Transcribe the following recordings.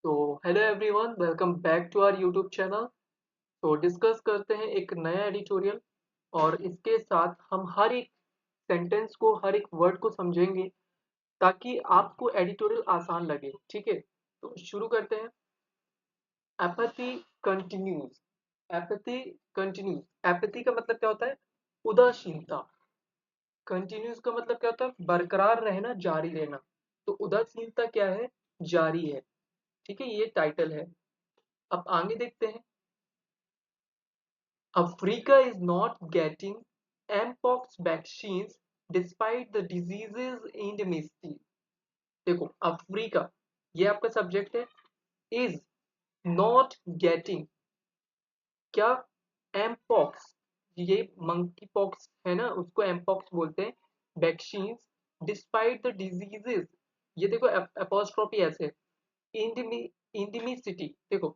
तो hello everyone, welcome back to our YouTube channel. तो discuss करते हैं एक नया एडिटोरियल और इसके साथ हम हर एक सेंटेंस को, हर एक वर्ड को समझेंगे ताकि आपको एडिटोरियल आसान लगे। ठीक है, तो शुरू करते हैं। Apathy continues. Apathy continues. Apathy का मतलब क्या होता है? उदासीनता। कंटिन्यूज का मतलब क्या होता है? बरकरार रहना, जारी रहना। तो उदासीनता क्या है? जारी है। ठीक है, ये टाइटल है। अब आगे देखते हैं। Africa is not getting mpox vaccines despite the disease's endemicity। देखो, अफ्रीका ये आपका सब्जेक्ट है। इज नॉट गेटिंग क्या? एमपॉक्स। ये मंकी पॉक्स है ना, उसको एमपॉक्स बोलते हैं। Vaccines despite the diseases. ये देखो अपोस्ट्रोफी ऐसे। इंडिमिसिटी देखो,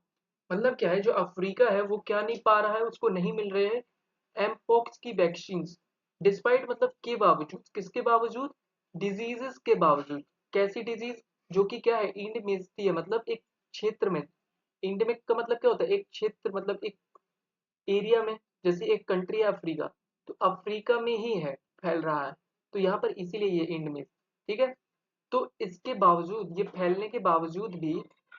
मतलब क्या है? जो अफ्रीका है वो क्या नहीं पा रहा है, उसको नहीं मिल रहे हैं एमपॉक्स की वैक्सीन्स। डिस्पाइट मतलब के बावजूद, किसके बावजूद? डिजीजेस के बावजूद। कैसी डिजीज? जो कि क्या है? इंडमिसिटी है, मतलब एक क्षेत्र में। इंडमिक का मतलब क्या होता है? एक क्षेत्र, मतलब एक एरिया में। जैसे एक कंट्री है अफ्रीका, तो अफ्रीका में ही है, फैल रहा है। तो यहाँ पर इसीलिए ये इंडमिक। ठीक है, तो इसके बावजूद, ये फैलने के बावजूद भी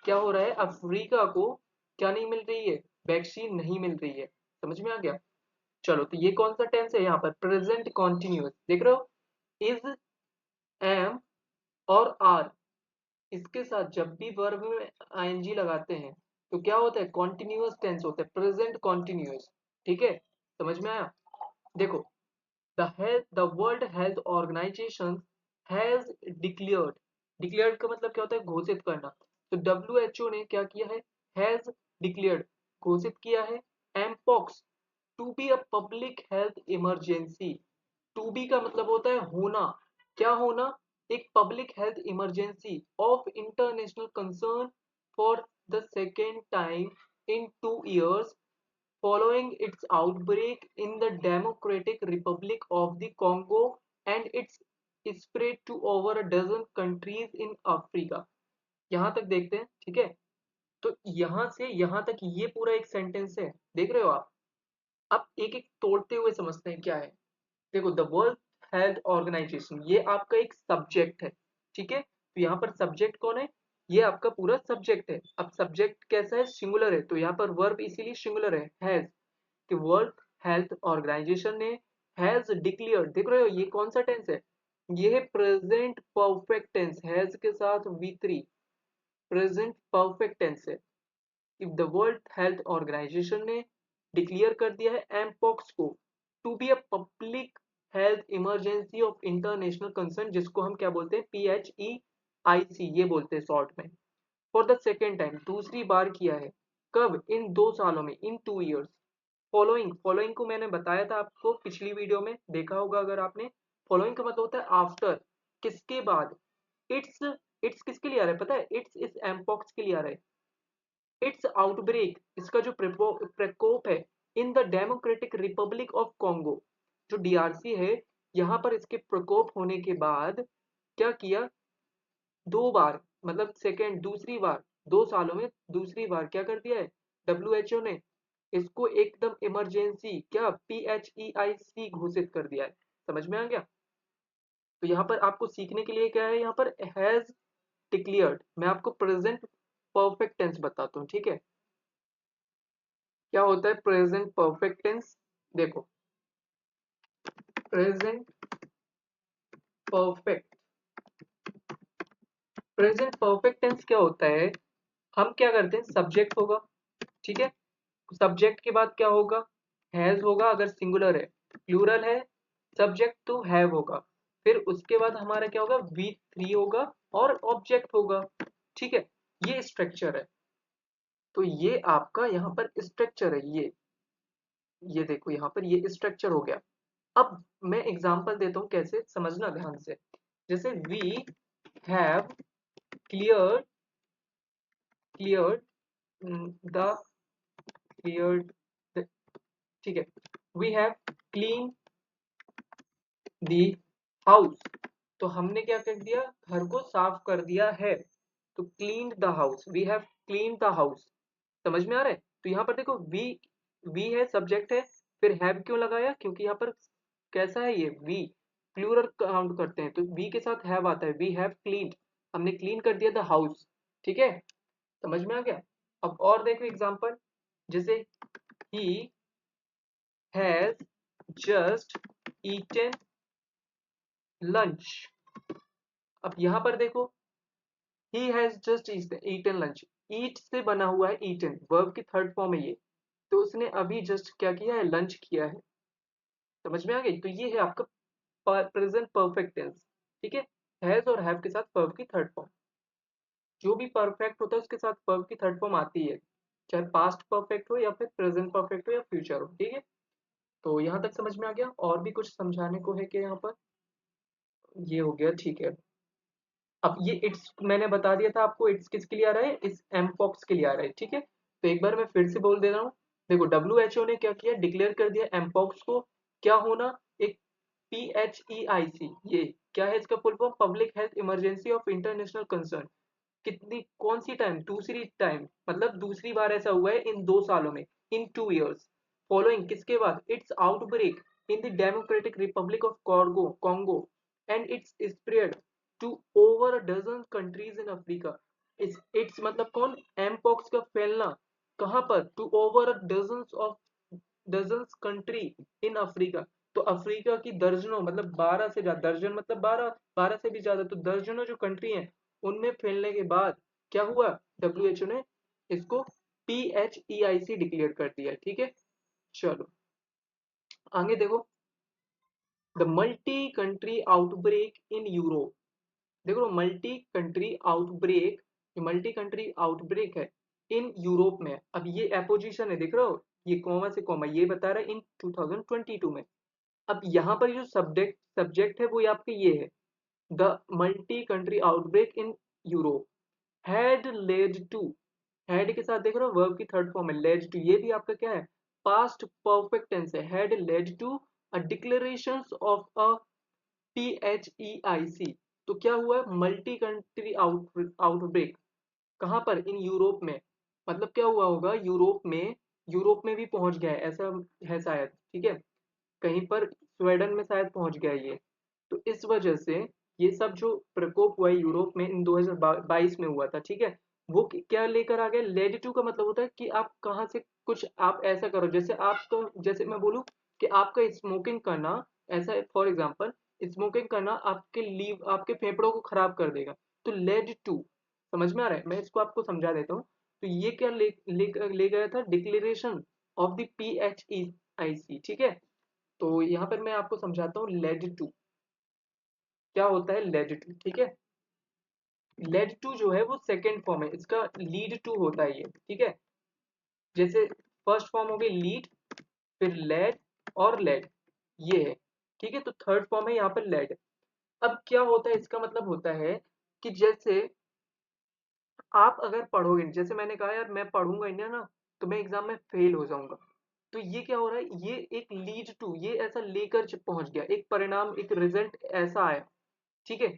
क्या हो रहा है? अफ्रीका को क्या नहीं मिल रही है? वैक्सीन नहीं मिल रही है। समझ में आ गया? चलो, तो ये कौन सा टेंस है? यहाँ पर प्रेजेंट कॉन्टिन्यूअस। देख रहे हो? इज, एम और आर, इसके साथ जब भी वर्ब में आईएनजी लगाते हैं तो क्या होता है? कॉन्टिन्यूअस टेंस होता है, प्रेजेंट कॉन्टिन्यूअस। ठीक है, समझ में आया? देखो, the World Health Organization has declared. Declared का मतलब क्या होता है? घोषित करना। तो WHO ने क्या किया है? हैज डिक्लेयर्ड, घोषित किया है mpox to be a public health emergency. To be का मतलब होता है होना। क्या होना? एक public health emergency of international concern for the second time in 2 years following its outbreak in the Democratic Republic of the Congo and its spread to over a dozen countries in Africa। यहां तक देखते हैं। ठीक है, तो यहां से यहां तक ये पूरा एक सेंटेंस है। देख रहे हो आप? अब एक एक तोड़ते हुए समझते हैं क्या है। देखो, द वर्ल्ड हेल्थ ऑर्गेनाइजेशन ये आपका एक सब्जेक्ट है। ठीक है, तो यहाँ पर सब्जेक्ट कौन है? ये आपका पूरा सब्जेक्ट है। अब सब्जेक्ट कैसा है? सिंगुलर है, तो यहाँ पर वर्ब इसीलिए सिंगुलर है, हैज। कि वर्ल्ड हेल्थ ऑर्गेनाइजेशन ने हैज डिक्लेयर्ड। देख रहे हो ये कौन सा टेंस है? ये है प्रेजेंट परफेक्ट टेंस, हैज के साथ V3। प्रेजेंट परफेक्ट टेंस है। If the World Health Organization ने डिक्लेयर कर दिया है एमपॉक्स को to be a public health emergency of international concern, जिसको हम क्या बोलते हैं? PHEIC ये बोलते हैं शॉर्ट में। फॉर द सेकेंड टाइम, दूसरी बार किया है। कब? इन 2 सालों में, इन 2 years। फॉलोइंग, फॉलोइंग को मैंने बताया था आपको पिछली वीडियो में, देखा होगा अगर आपने। फॉलोइंग का मतलब होता है आफ्टर, किसके बाद। इट्स, इट्स किसके लिए आ रहा है पता है? इट्स इस एमपॉक्स के लिए आ रहा है। इट्स आउटब्रेक, इसका जो प्रकोप है, इन the Democratic Republic of Congo, जो DRC है, यहाँ पर इसके प्रकोप होने के बाद क्या किया? 2 बार, मतलब सेकेंड, दूसरी बार, 2 सालों में दूसरी बार क्या कर दिया है? WHO ने इसको एकदम इमरजेंसी, क्या PHEIC घोषित कर दिया है। समझ में आ गया? तो यहाँ पर आपको सीखने के लिए क्या है? यहाँ पर हैज डिक्लेयर्ड। मैं आपको प्रेजेंट परफेक्ट टेंस बताता हूँ। ठीक है, क्या होता है प्रेजेंट परफेक्ट टेंस? देखो, present perfect, present perfect tense क्या होता है? हम क्या करते हैं? सब्जेक्ट होगा। ठीक है, सब्जेक्ट के बाद क्या होगा? हैज होगा अगर सिंगुलर है। प्लूरल है, सब्जेक्ट तो हैव होगा। फिर उसके बाद हमारा क्या होगा? V3 होगा और ऑब्जेक्ट होगा। ठीक है, ये स्ट्रक्चर है। तो ये आपका यहाँ पर स्ट्रक्चर है। ये देखो, यहाँ पर ये स्ट्रक्चर हो गया। अब मैं एग्जांपल देता हूँ, कैसे समझना ध्यान से। जैसे we have clear, cleared the, cleared, ठीक है, we have clean the house. तो हमने क्या कर दिया? घर को साफ कर दिया है। तो clean the house, we have clean the house. समझ में आ रहा है? तो यहाँ पर देखो वी है, सब्जेक्ट है, फिर हैव क्यों लगाया, क्योंकि यहाँ पर कैसा है, ये वी प्लूरल काउंट करते हैं, तो वी के साथ हैव आता है, वी हैव क्लीन्ड, हमने क्लीन कर दिया द हाउस। ठीक है, समझ में आ गया? अब और देखो एग्जांपल, जैसे he has just eaten lunch. अब यहाँ पर देखो, he has just eaten lunch, eat से बना हुआ है, ईटन वर्ब की थर्ड फॉर्म है ये, तो उसने अभी जस्ट क्या किया है, लंच किया है। समझ में आ गई? तो ये है आपका प्रेजेंट परफेक्ट टेंस। ठीक है, हैज और हैव के साथ वर्ब की थर्ड फॉर्म, जो भी परफेक्ट होता है उसके साथ वर्ब की थर्ड फॉर्म आती है, चाहे पास्ट परफेक्ट हो या फिर प्रेजेंट परफेक्ट हो या फ्यूचर हो। ठीक है, तो यहाँ तक समझ में आ गया? और भी कुछ समझाने को है कि यहाँ पर? ये हो गया, ठीक है। अब ये इट्स मैंने बता दिया था आपको, इट्स किसके लिए आ रहा है, इस एमपॉक्स के लिए आ रहा है। ठीक है, तो एक बार मैं फिर से बोल दे रहा हूँ। देखो WHO ने क्या किया, डिक्लेयर कर दिया एमपॉक्स को क्या होना, एक PHEIC, ये क्या है इसका full form, public health emergency of international concern. कितनी कौन सी टाइम, दूसरी टाइम, मतलब दूसरी बार ऐसा हुआ है इन 2 सालों में, इन 2 years, फॉलोइंग किसके बाद, its outbreak in the Democratic Republic of Congo and its spread to over dozen countries in Africa. Its मतलब कौन, एमपॉक्स का फैलना कहाँ पर, to over dozens country in Africa, तो अफ्रीका की दर्जनों, मतलब 12 से ज्यादा, दर्जन मतलब 12, 12 से भी ज्यादा, तो दर्जनों जो कंट्री हैं उनमें फैलने के बाद क्या हुआ, WHO ने इसको PHEIC डिक्लेयर कर दिया। ठीक है, चलो आगे देखो, the multi country outbreak in Europe. देखो multi country outbreak, multi country outbreak है इन यूरोप में। अब ये एपोजिशन है, देख रहे हो, ये कॉमा से कॉमा, ये बता रहा है इन 2022 में। अब यहाँ पर जो सब्जेक्ट सब्जेक्ट है वो आपके ये है, the multi country outbreak in Europe had led to, had के साथ देख रहे हो वर्ब की थर्ड फॉर्म है, लेड टू, ये भी आपका क्या है, पास्ट परफेक्ट टेंस है, had led to a declaration of a PHEIC। तो क्या हुआ, मल्टी कंट्री आउटब्रेक कहाँ पर, इन यूरोप में, मतलब क्या हुआ होगा, यूरोप में भी पहुंच गया है, ऐसा है शायद। ठीक है, कहीं पर स्वीडन में शायद पहुंच गया ये। तो इस वजह से ये सब जो प्रकोप हुआ है यूरोप में इन 2022 में हुआ था। ठीक है, वो क्या लेकर आ गए, लेड टू का मतलब होता है कि आप कहाँ से कुछ आप ऐसा करो, जैसे आपको, जैसे मैं बोलूँ कि आपका स्मोकिंग करना, ऐसा फॉर एग्जाम्पल, स्मोकिंग करना आपके लीव, आपके फेफड़ों को खराब कर देगा, तो लेड टू। समझ में आ रहा है? मैं इसको आपको समझा देता हूँ। तो ये क्या ले गया था, डिक्लेरेशन ऑफ द PHEIC। ठीक है, तो यहाँ पर मैं आपको समझाता हूँ लेड टू क्या होता है, लेड टू। ठीक है, लेड टू जो है वो सेकेंड फॉर्म है, इसका लीड टू होता है ये। ठीक है, जैसे फर्स्ट फॉर्म हो गई लीड, फिर लेड और लेड, ये है। ठीक है, तो थर्ड फॉर्म है यहाँ पर लेड। अब क्या होता है, इसका मतलब होता है कि जैसे आप अगर पढ़ोगे, जैसे मैंने कहा यार मैं पढ़ूंगा इंडिया ना, तो मैं एग्जाम में फेल हो जाऊंगा, तो ये क्या हो रहा है, ये एक लीड टू, ये ऐसा लेकर पहुंच गया, एक परिणाम, एक रिजल्ट ऐसा आया। ठीक है,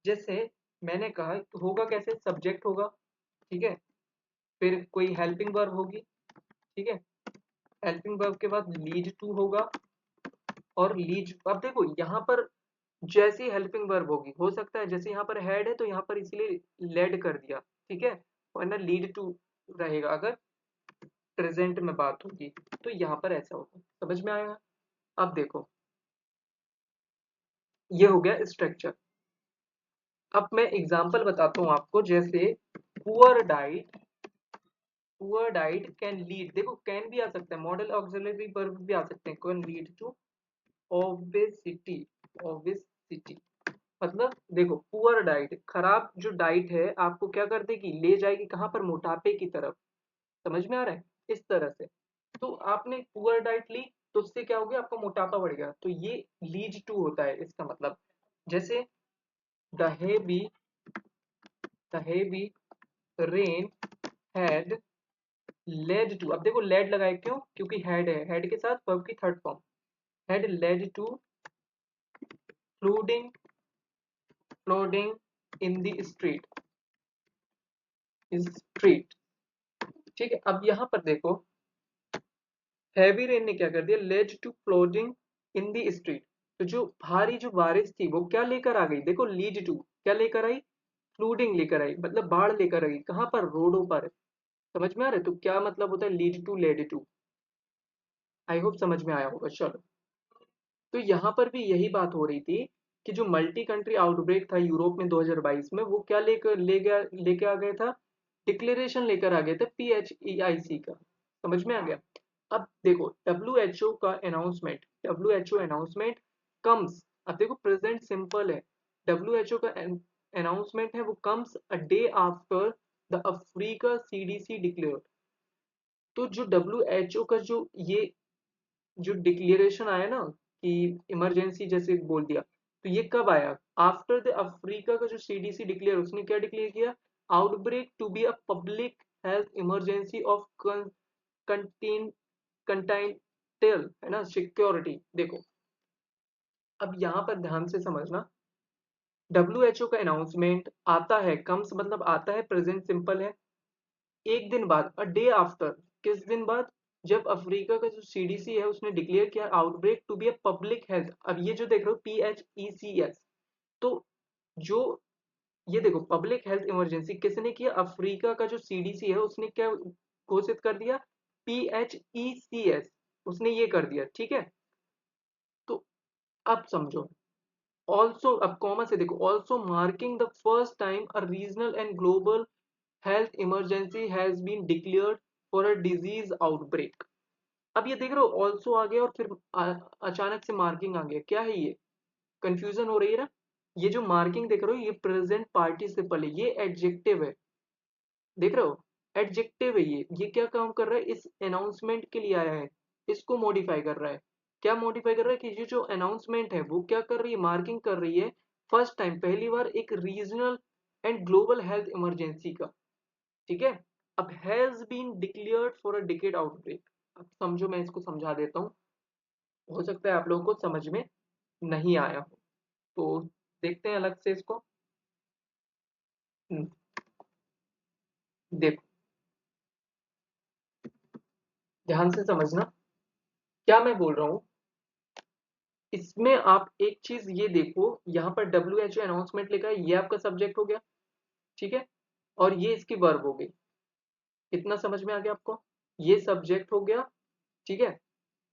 जैसे मैंने कहा होगा कैसे, सब्जेक्ट होगा, ठीक है, फिर कोई हेल्पिंग वर्ब होगी, ठीक है, हेल्पिंग वर्ब के बाद लीड टू होगा, और लीड, अब देखो यहाँ पर जैसी हेल्पिंग वर्ब होगी, हो सकता है जैसे यहाँ पर हेड है तो यहाँ पर इसलिए लेड कर दिया, ठीक है, वरना लीड टू रहेगा अगर प्रेजेंट में बात होगी, तो यहाँ पर ऐसा होगा। समझ में आएगा? अब देखो, ये हो गया स्ट्रक्चर। अब मैं एग्जांपल बताता हूँ आपको, जैसे poor diet, poor diet can lead, देखो कैन भी आ सकता है, मॉडल ऑक्सिलरी वर्ब भी आ सकते हैं, can lead to obesity, obesity, मतलब देखो पुअर डाइट, खराब जो डाइट है आपको क्या कर देगी, ले जाएगी कहाँ पर, मोटापे की तरफ। समझ में आ रहा है? इस तरह से, तो आपने पुअर डाइट ली तो उससे क्या हो गया, आपका मोटापा बढ़ गया, तो ये लीड टू होता है इसका मतलब। जैसे the heavy, the heavy rain had led to, अब देखो लेड लगाए क्यों, क्योंकि हेड है, हेड के साथ वर्ब की third form, had led to flooding, flooding in the street. Street. ठीक है, अब यहाँ पर देखो, हैवी रेन ने क्या कर दिया, led to flooding in the street. तो जो भारी जो बारिश थी वो क्या लेकर आ गई, देखो लीड टू क्या लेकर आई, फ्लूडिंग लेकर आई, मतलब बाढ़ लेकर आई, कहाँ पर, रोडों पर। समझ में आ रहा है, तो क्या मतलब होता है lead to, led to. I hope समझ में आया होगा, चलो। तो यहाँ पर भी यही बात हो रही थी कि जो मल्टी कंट्री आउटब्रेक था यूरोप में 2022 में, वो क्या लेके आ गया था, डिक्लेरेशन लेकर आ गया था PHEIC का। समझ में आ गया। अब देखो WHO का अनाउंसमेंट, WHO अनाउंसमेंट कम्स, अब देखो प्रेजेंट सिंपल है, WHO का अनाउंसमेंट है वो comes a day after the Africa CDC declare. तो जो WHO का ये जो डिक्लेरेशन आया ना कि इमरजेंसी जैसे बोल दिया, तो ये कब आया, आफ्टर द अफ्रीका का जो CDC डिक्लेयर, उसने क्या डिक्लेयर किया, outbreak to be a public health emergency of contain continental, है ना, सिक्योरिटी। देखो अब यहाँ पर ध्यान से समझना, WHO का अनाउंसमेंट आता है, कम्स मतलब आता है, प्रेजेंट सिंपल है, एक दिन बाद, अ डे आफ्टर, किस दिन बाद, जब अफ्रीका का जो CDC है उसने डिक्लेयर किया outbreak to be a public health. अब ये जो देख रहे हो PHECS, तो जो ये देखो पब्लिक हेल्थ इमरजेंसी किसने किया, अफ्रीका का जो CDC है उसने क्या घोषित कर दिया, PHECS, उसने ये कर दिया, ठीक है। तो अब समझो, ऑल्सो, अब कॉमा से देखो, also marking the first time a regional and global health emergency has been declared for a disease outbreak. अब ये देख रहे हो ऑल्सो आ गया और फिर अचानक से मार्किंग आ गया, क्या है ये, कंफ्यूजन हो रही है ना। ये जो मार्किंग देख रहे हो ये प्रेजेंट पार्टिसिपल है, ये एडजेक्टिव है, देख रहे हो, एडजेक्टिव है ये क्या काम कर रहा है, इस अनाउंसमेंट के लिए आया है, इसको मॉडिफाई कर रहा है। क्या मॉडिफाई कर रहा है कि ये जो अनाउंसमेंट है वो क्या कर रही है, मार्किंग कर रही है फर्स्ट टाइम, पहली बार एक regional and global health emergency का, ठीक है। अब has been declared for a decade outbreak. अब समझो, मैं इसको समझा देता हूँ, हो सकता है आप लोगों को समझ में नहीं आया हो, तो देखते हैं अलग से इसको। हम्म, देखो ध्यान से समझना क्या मैं बोल रहा हूँ। इसमें आप एक चीज ये देखो, यहाँ पर WHO अनाउंसमेंट लिखा है, ये आपका सब्जेक्ट हो गया, ठीक है, और ये इसकी वर्ब हो गई। इतना समझ में आ गया आपको, ये सब्जेक्ट हो गया, ठीक है,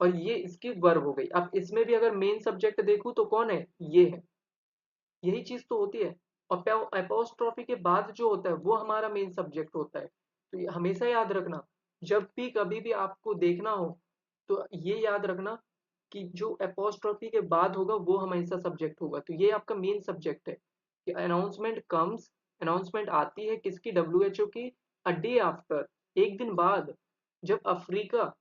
और ये इसकी वर्ब हो गई। अब इसमें भी अगर मेन सब्जेक्ट देखूं तो कौन है, ये है, यही चीज तो होती है। और अपोस्ट्रोफी के बाद जो होता है वो हमारा मेन सब्जेक्ट होता है। तो ये हमेशा याद रखना, जब भी कभी भी आपको देखना हो तो ये याद रखना कि जो अपोस्ट्रोफी के बाद होगा वो हमेशा सब्जेक्ट होगा। तो ये आपका मेन सब्जेक्ट है कि अनाउंसमेंट कम्स, अनाउंसमेंट आती है किसकी, WHO की, अ डे आफ्टर, एक दिन बाद, जब अफ्रीका,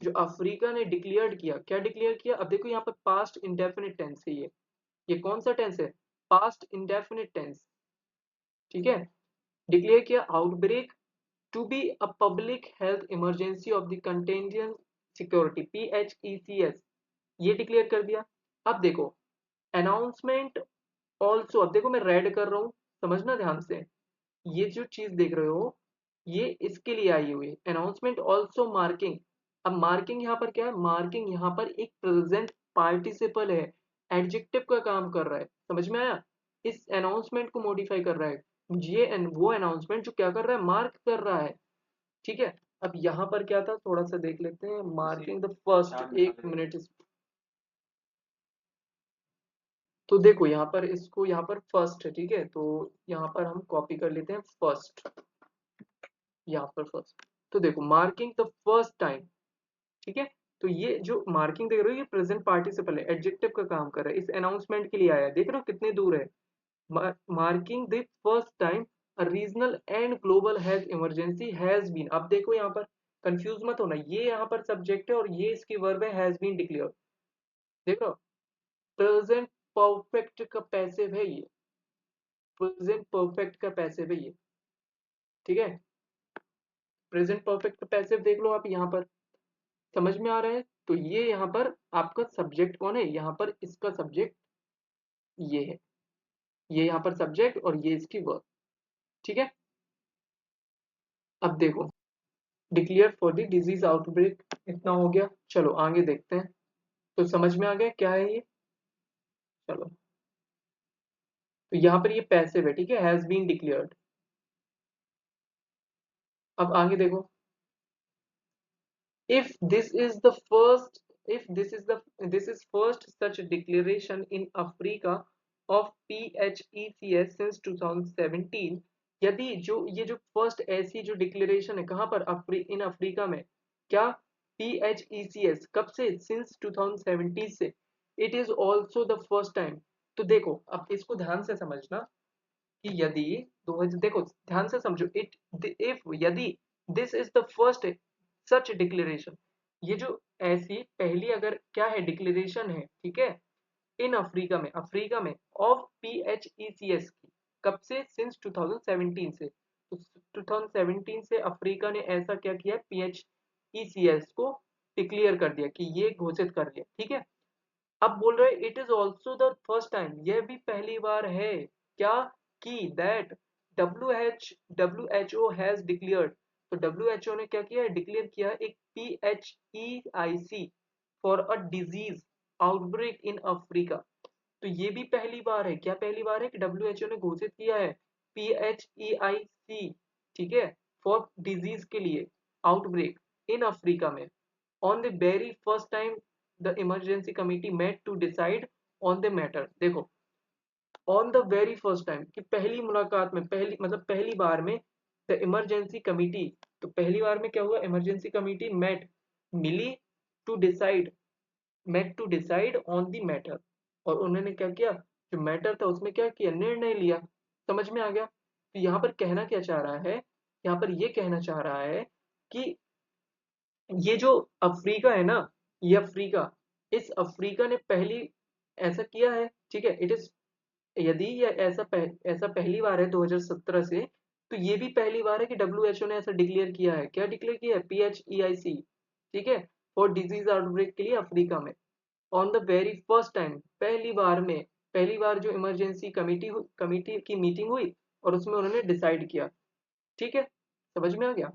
जो अफ्रीका ने डिक्लेयर्ड किया, क्या डिक्लेयर किया, अब देखो यहाँ पर पास्ट इंडेफिनिट टेंस है ये कौन सा टेंस है, पास्ट इंडेफिनिट टेंस, ठीक है। डिक्लेयर किया outbreak to be a public health emergency of the contingent security, PHECS, ये डिक्लेयर कर दिया। अब देखो अनाउंसमेंट ऑल्सो, अब देखो मैं रेड कर रहा हूँ, समझना ध्यान से, ये जो चीज देख रहे हो ये इसके लिए आई हुई है, अनाउंसमेंट ऑल्सो मार्किंग। अब मार्किंग यहाँ पर क्या है, मार्किंग यहाँ पर एक प्रेजेंट पार्टिसिपल है, एडजेक्टिव का काम कर रहा है, समझ में आया, इस अनाउंसमेंट को मॉडिफाई कर रहा है, ये वो अनाउंसमेंट जो क्या कर रहा है, मार्क कर रहा है, ठीक है। अब यहाँ पर क्या था, थोड़ा सा देख लेते हैं, मार्किंग द फर्स्ट, एक मिनट, तो देखो यहाँ पर इसको, यहाँ पर फर्स्ट है, ठीक है, तो यहाँ पर हम कॉपी कर लेते हैं फर्स्ट, यहाँ पर फर्स्ट, तो देखो मार्किंग द फर्स्ट टाइम, ठीक है। तो ये जो मार्किंग देख रहे हो ये प्रेजेंट पार्टिसिपल है, एडजेक्टिव का काम कर रहा है, इस अनाउंसमेंट के लिए आया है, देख रहे हो कितने दूर है, marking the first time a regional and global health emergency has been. अब देखो यहाँ पर कंफ्यूज मत होना, ये यहाँ पर सब्जेक्ट है और ये इसकी वर्ब है, हैज बीन डिक्लेयर, देखो प्रेजेंट परफेक्ट का पैसिव है ये, प्रेजेंट परफेक्ट का पैसिव है ये, ठीक है, प्रेजेंट परफेक्ट का पैसिव देख लो आप यहाँ पर, समझ में आ रहा है। तो ये यहाँ पर आपका सब्जेक्ट कौन है, यहाँ पर इसका सब्जेक्ट ये है, ये यहाँ पर सब्जेक्ट और ये इसकी वर्ब, ठीक है। अब देखो, declare for the disease outbreak, इतना हो गया। चलो आगे देखते हैं। तो समझ में आ गया क्या है ये। चलो, तो यहाँ पर ये पैसिव है, ठीक है, हैज बीन डिक्लेयर्ड। अब आगे देखो, if this is the first if this is first such declaration in Africa of PHECS since 2017, यदि जो ये जो फर्स्ट ऐसी जो डिक्लेरेशन है कहाँ पर इन अफ्रीका में, क्या, PHECS कब से, सिंस 2017 से, it is also the first time. तो देखो अब इसको ध्यान से समझना कि यदि देखो ध्यान से समझो, इट, इफ, यदि, this is the first such declaration, ये जो ऐसी पहली अगर क्या है डिक्लेरेशन है, ठीक है, इन अफ्रीका में ऑफ PHECS की, कब से, सिंस 2017 से। तो 2017 से अफ्रीका ने ऐसा क्या किया, PHECS को डिक्लेयर कर दिया कि ये घोषित कर दिया, ठीक है। अब बोल रहे it is also the first time, यह भी पहली बार है, क्या, कि दैट WHO हैज डिक्लेयर्ड, तो WHO ने क्या किया, डिक्लेयर किया एक PHEIC for a disease outbreak in Africa. तो ये भी पहली बार है, क्या पहली बार है कि WHO ने घोषित किया है PHEIC, ठीक है, फॉर डिजीज के लिए आउटब्रेक इन अफ्रीका में। On the very first time the emergency committee met to decide on the matter, देखो, on the very first time कि पहली मुलाकात में, पहली मतलब पहली बार में, the emergency committee, तो पहली बार में क्या हुआ, emergency committee met, milli, to decide, met to decide on the matter, और उन्होंने क्या किया, जो मैटर था उसमें क्या किया, निर्णय लिया। समझ में आ गया। तो यहाँ पर कहना क्या चाह रहा है, यहाँ पर ये कहना चाह रहा है कि ये जो अफ्रीका है ना, ये अफ्रीका, इस अफ्रीका ने पहली ऐसा किया है, ठीक है, इट इज, यदि ये ऐसा पहली बार है 2017 से, तो ये भी पहली बार है कि WHO ने ऐसा डिक्लेयर किया है, क्या डिक्लेयर किया है, PHEIC, ठीक है, फॉर डिजीज आउटब्रेक के लिए अफ्रीका में। On the very first time, पहली बार में, पहली बार जो इमरजेंसी कमिटी की मीटिंग हुई और उसमें उन्होंने डिसाइड किया, ठीक है, समझ में आ गया।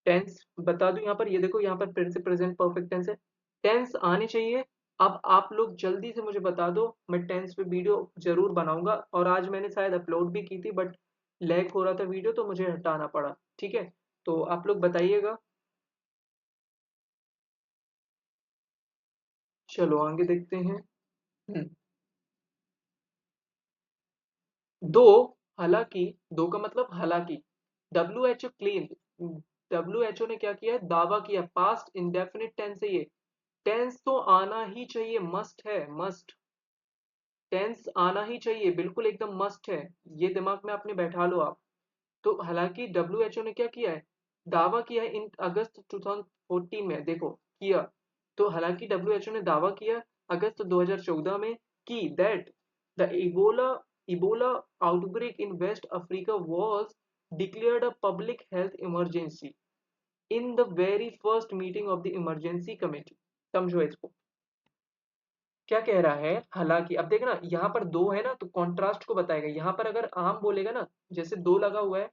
टेंस बता दूं यहाँ पर, ये देखो यहाँ पर फिर से प्रेजेंट परफेक्ट टेंस है, टेंस आनी चाहिए। अब आप लोग जल्दी से मुझे बता दो, मैं टेंस पे वीडियो जरूर बनाऊंगा, और आज मैंने शायद अपलोड भी की थी बट लैग हो रहा था वीडियो तो मुझे हटाना पड़ा, ठीक है। तो आप लोग बताइएगा। चलो आगे देखते हैं। हम्म, दो, हालांकि, दो का मतलब हालांकि, WHO क्लेम, WHO ने क्या किया, दावा किया, पास्ट इंडेफिनिट टेंस है ये, टेंस तो आना ही चाहिए, मस्ट है, मस्ट, टेंस आना ही चाहिए, बिल्कुल एकदम मस्ट है, ये दिमाग में आपने बैठा लो आप। तो हालांकि WHO ने क्या किया है, दावा किया है इन अगस्त 2014 में, देखो किया, तो हालांकि WHO ने दावा किया अगस्त 2014 में कि that the Ebola outbreak in West Africa was declared a public health emergency in the very first meeting of the emergency committee. समझो इसको, क्या कह रहा है, हालांकि, अब देखना यहाँ पर दो है ना, तो कॉन्ट्रास्ट को बताएगा। यहाँ पर अगर आम बोलेगा ना, जैसे दो लगा हुआ है,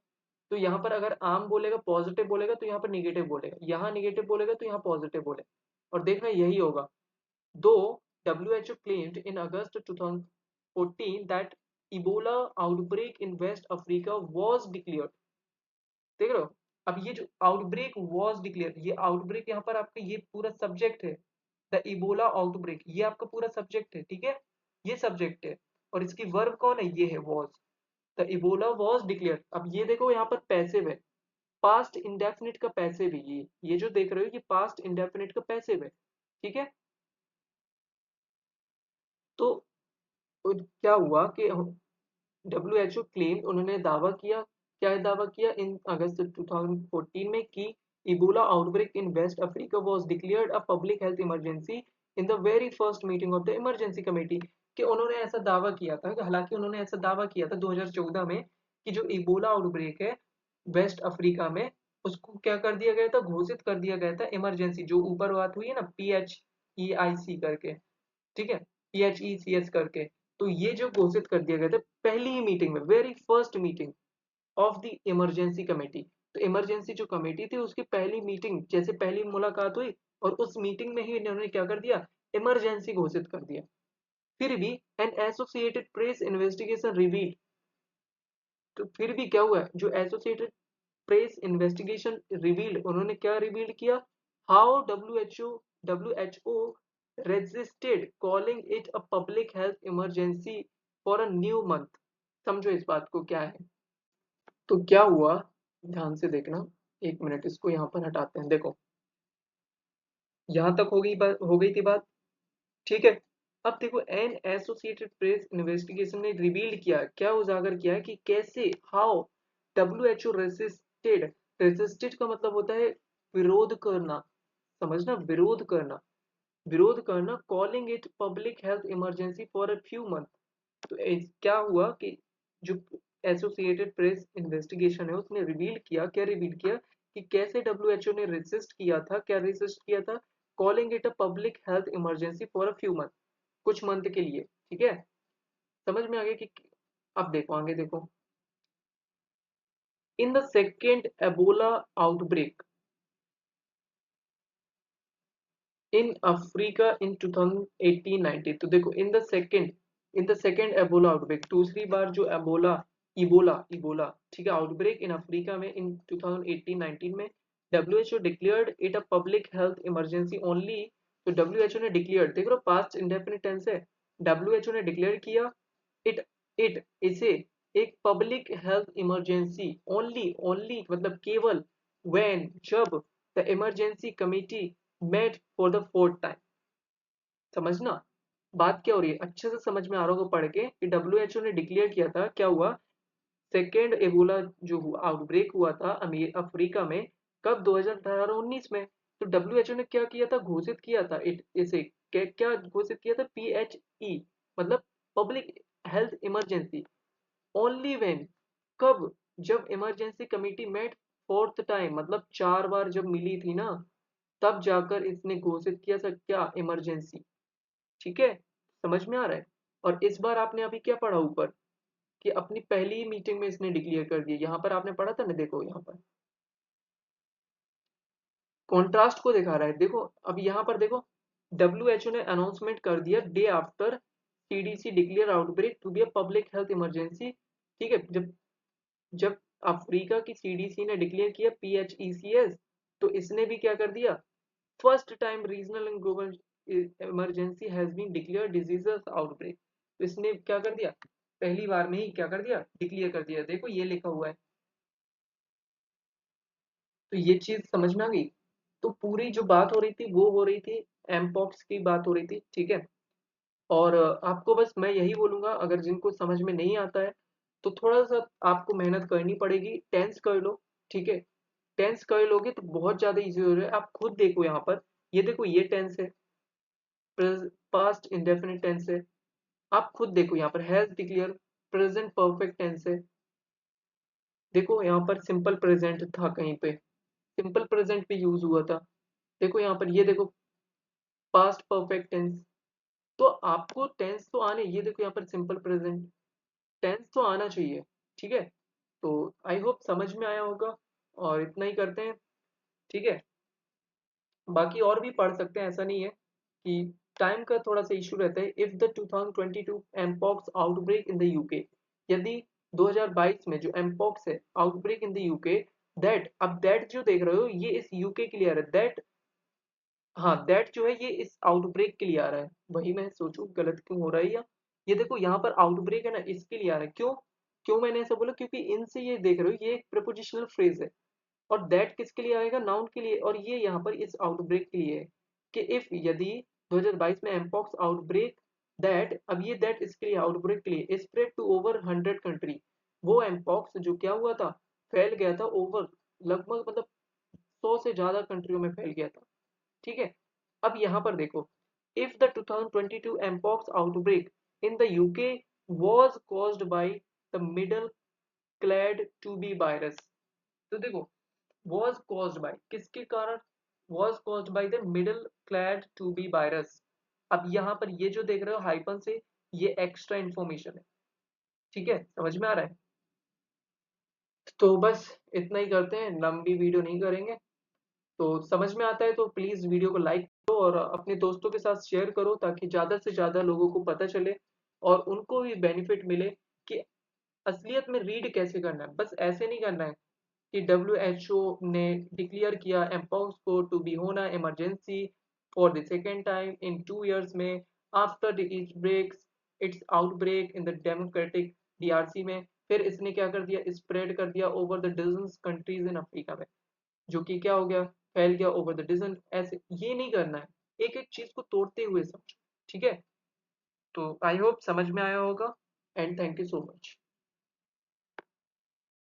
तो यहाँ पर अगर आम बोलेगा, पॉजिटिव बोलेगा, तो यहाँ पर निगेटिव बोलेगा, यहाँ निगेटिव बोलेगा तो यहाँ पॉजिटिव बोलेगा, और देखना यही होगा। दो, WHO claimed in August 2014 that Ebola outbreak in West Africa was declared, देख रहे हो। अब ये जो आउटब्रेक वॉज डिक्लेयर, ये आउटब्रेक यहाँ पर आपका ये पूरा सब्जेक्ट है, द इबोला आउटब्रेक, ये आपका पूरा सब्जेक्ट है, ठीक है, ये सब्जेक्ट है, और इसकी वर्ब कौन है, ये है was, the Ebola was declare. अब ये देखो यहाँ पर पैसिव है, पास्ट इंडेफिनिट का पैसिव है, ये जो देख रहे हो ये पास्ट इंडेफिनिट का पैसिव है, ठीक है। तो क्या हुआ कि WHO क्लेम, उन्होंने दावा किया, क्या है दावा किया, इन अगस्त 2014 में कि Ebola outbreak in West Africa was declared a public health emergency in the very first meeting of the emergency committee, कि उन्होंने ऐसा दावा किया था, हालांकि उन्होंने ऐसा दावा किया था 2014 में कि जो इबोला आउटब्रेक है वेस्ट अफ्रीका में, उसको क्या कर दिया गया था, घोषित कर दिया गया था इमरजेंसी, जो ऊपर बात हुई है ना PHEIC करके, ठीक है, PHECS करके। तो ये जो घोषित कर दिया गया था पहली ही मीटिंग में, very first meeting of the emergency committee, तो इमरजेंसी जो कमेटी थी उसकी पहली मीटिंग, जैसे पहली मुलाकात हुई और उस मीटिंग में ही इन्होंने क्या कर दिया, इमरजेंसी घोषित कर दिया। फिर भी N Associated Press investigation reveal, तो फिर भी क्या हुआ, जो एसोसिएटेड प्रेस इन्वेस्टिगेशन रिवील्ड, उन्होंने क्या रिवील किया, how W H O resisted calling it a public health emergency for a new month. समझो इस बात को क्या है। तो क्या हुआ, ध्यान से देखना, एक मिनट इसको यहाँ पर हटाते हैं। देखो यहाँ तक हो गई थी बात, ठीक है। अब देखो एन एसोसिएटेड प्रेस इन्वेस्टिगेशन ने रिवील किया, क्या उजागर किया है कि कैसे, how W H O resisted, resisted का मतलब होता है विरोध करना, समझना, विरोध करना, विरोध करना, calling it public health emergency for a few month. तो क्या हुआ कि जो एसोसिएटेड प्रेस इन्वेस्टिगेशन है उसने रिवील किया, क्या रिवील किया, कि कैसे डब्ल्यूएचओ ने रेसिस्ट किया था, क्या रेसिस्ट किया था, calling it a public health emergency for a few month, कुछ मंथ के लिए, ठीक है। समझ में आ गया कि, अब देखो आगे देखो, in the second Ebola outbreak in Africa in 2018-19, तो देखो in the second Ebola outbreak, दूसरी बार जो एबोला, इबोला इबोला ठीक है, आउटब्रेक इन अफ्रीका में इन 2018-19 में, WHO declared it a public health emergency only. तो डब्ल्यूएचओ ने डिक्लेयर्ड, देख रहे हो पास्ट इंडेफिनिट टेंस है, डब्ल्यूएचओ ने डिक्लेयर किया इट इट इसे एक public health emergency only, only मतलब केवल, व्हेन जब, the emergency committee met for the fourth time. समझना बात क्या हो रही है, अच्छे से समझ में आ रहा होगा पढ़ के, कि डब्ल्यूएचओ ने डिक्लेयर किया था, क्या हुआ, सेकेंड एबोला जो आउटब्रेक हुआ था अमीर अफ्रीका में, कब, 2018-19 में। तो डब्ल्यूएचओ ने क्या किया था, घोषित किया था इसे क्या घोषित किया था, PHE मतलब public health emergency only when, कब, जब emergency committee met fourth time, मतलब 4 बार जब मिली थी ना, तब जाकर इसने घोषित किया था क्या, इमरजेंसी। ठीक है, समझ में आ रहा है। और इस बार आपने अभी क्या पढ़ा ऊपर, कि अपनी पहली मीटिंग में इसने डिक्लेयर कर दिया, यहाँ पर आपने पढ़ा था ना, देखो यहाँ पर कॉन्ट्रास्ट को दिखा रहा है। देखो अब यहाँ पर देखो, डब्ल्यूएचओ ने अनाउंसमेंट कर दिया day after CDC declare outbreak to be a public health emergency. ठीक है, जब जब अफ्रीका की सीडीसी ने डिक्लेयर किया PHECS, तो इसने भी क्या कर दिया, first time regional and global emergency has been declare diseases outbreak. तो इसने क्या कर दिया, पहली बार में ही क्या कर दिया, डिक्लेयर कर दिया। देखो ये लिखा हुआ है, तो ये चीज समझ में आ गई। तो पूरी जो बात हो रही थी वो हो रही थी एमपॉक्स की बात हो रही थी, ठीक है। और आपको बस मैं यही बोलूंगा, अगर जिनको समझ में नहीं आता है तो थोड़ा सा आपको मेहनत करनी पड़ेगी, टेंस कर लो, ठीक है। टेंस कर लोगे तो बहुत ज्यादा इजी हो रहा है। आप खुद देखो यहाँ पर, ये देखो ये टेंस है, पास्ट इंडेफिनिट टेंस है। आप खुद देखो यहाँ पर has declare, present perfect tense है। देखो यहाँ पर सिंपल प्रेजेंट था, कहीं पे सिंपल प्रेजेंट भी यूज हुआ था। देखो यहाँ पर, ये देखो पास्ट परफेक्ट टेंस। तो आपको टेंस तो आने, ये देखो यहाँ पर सिंपल प्रेजेंट, टेंस तो आना चाहिए, ठीक है। तो आई होप समझ में आया होगा, और इतना ही करते हैं, ठीक है। बाकी और भी पढ़ सकते हैं, ऐसा नहीं है कि टाइम का थोड़ा सा इशू रहता है। If the 2022 mpox outbreak in the UK, यदि 2022 में जो एमपॉक्स है outbreak in the UK, that, अब दैट जो देख रहे हो ये इस यूके के लिए आ रहा है, दैट, हाँ दैट जो है ये इस आउटब्रेक के लिए आ रहा है। वही मैं सोचूं गलत क्यों हो रहा है, या ये देखो यहाँ पर आउटब्रेक है ना, इसके लिए आ रहा है। क्यों, क्यों मैंने ऐसा बोला, क्योंकि इनसे ये देख रहे हो ये एक प्रपोजिशनल फ्रेज है, और दैट किसके लिए आएगा, नाउन के लिए, और ये यहाँ पर इस आउटब्रेक के लिए है, कि इफ, यदि 2022 में एमपॉक्स आउटब्रेक, दैट, अब ये दैट इसके लिए, आउटब्रेक के लिए, स्प्रेड टू ओवर 100 कंट्री, वो एमपॉक्स जो क्या हुआ था, फैल गया था ओवर, लगभग मतलब 100 से ज्यादा कंट्रियों में फैल गया था, ठीक है। अब यहाँ पर देखो, if the 2022 mpox outbreak in the UK was caused by the middle clad 2b virus, तो देखो was caused by किसके कारण, was caused by the middle clad 2b virus. अब यहाँ पर ये जो देख रहे हो हाइपन से, ये एक्स्ट्रा इंफॉर्मेशन है, ठीक है, समझ में आ रहा है। तो बस इतना ही करते हैं, लंबी वीडियो नहीं करेंगे। तो समझ में आता है तो प्लीज वीडियो को लाइक करो और अपने दोस्तों के साथ शेयर करो, ताकि ज्यादा से ज्यादा लोगों को पता चले और उनको भी बेनिफिट मिले कि असलियत में रीड कैसे करना है। बस ऐसे नहीं करना है कि WHO ने डिक्लेयर किया एमपॉक्स को टू बी होना emergency for the second time in 2 years में, after the each breaks its outbreak in the Democratic DRC में। फिर इसने क्या कर दिया, स्प्रेड कर दिया over the dozens countries in Africa में, जो कि क्या हो गया, फैल गया ओवर द डजन। ऐसे ये नहीं करना है, एक एक चीज को तोड़ते हुए समझो। ठीक है, तो आई होप समझ में आया होगा, and thank you so much.